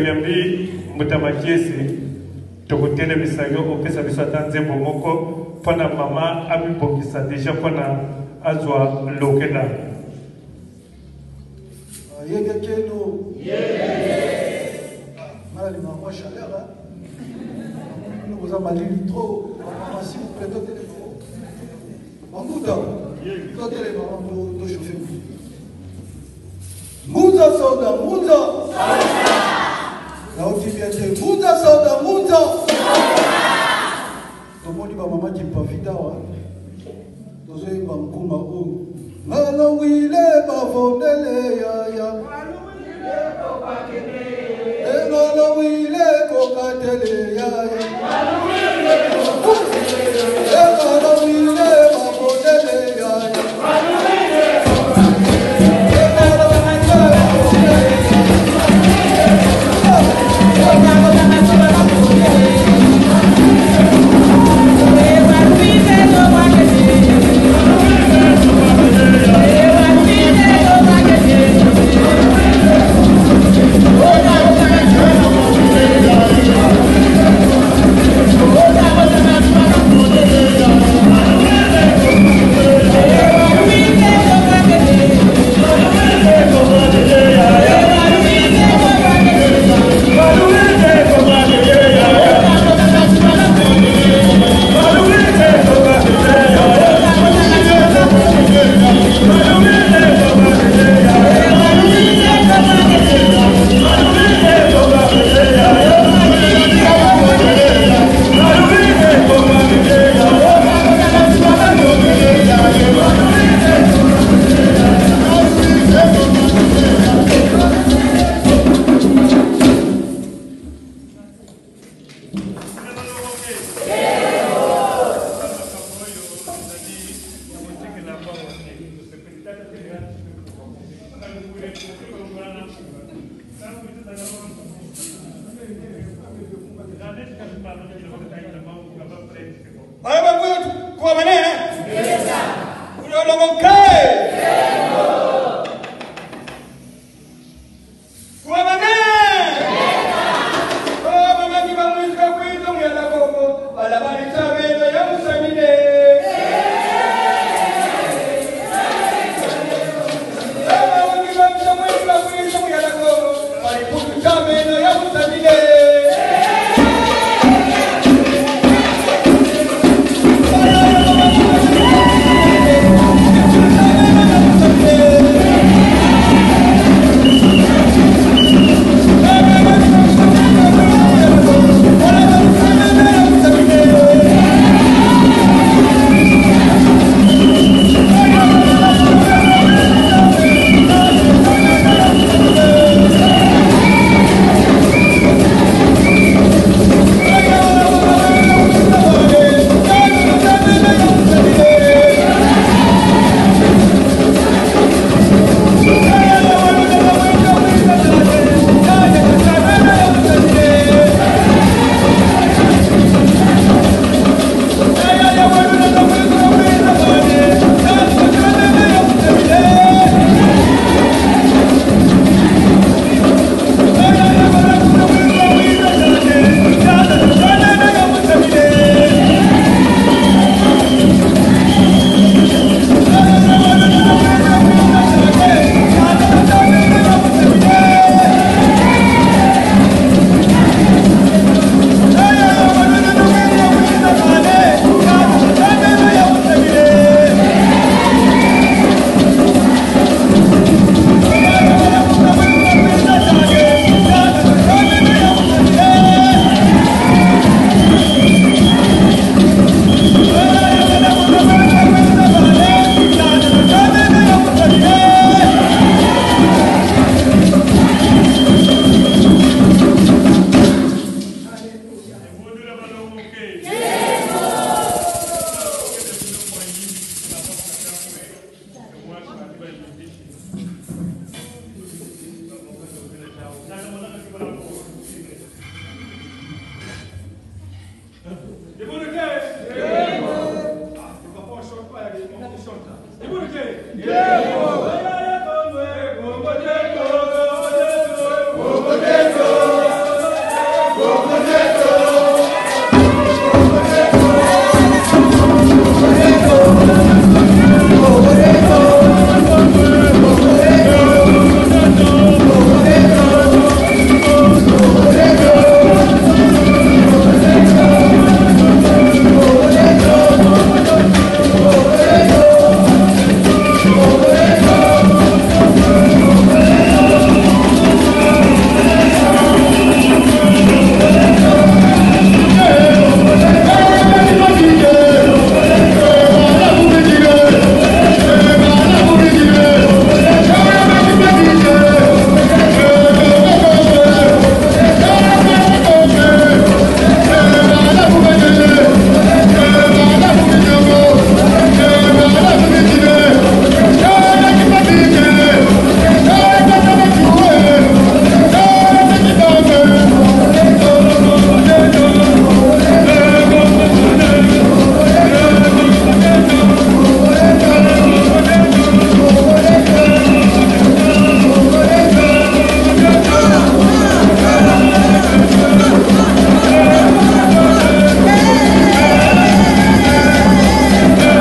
Tonyambi mutamakiesi tokotele bisayo opesa biso atanzembo moko pona mama abibokisa deja pona azwa lokela. Yegekeno. Mala ni maman chaleur. Nous avons malili trop. Maman s'il vous plaît, donnez les mots. Mamuda. Donnez les mamans de chauffer. Muza soda, muza. La haute bientôt. Muza soda, muza. Tout le monde dit maman qui pas vite wa. Nous avons bankuma o. Malo wile bavonele ya ya. Malo wile kokatele ya ya. Malo wile bavonele ya ya. Kwa manene? Yes sir. Ulo longo kai.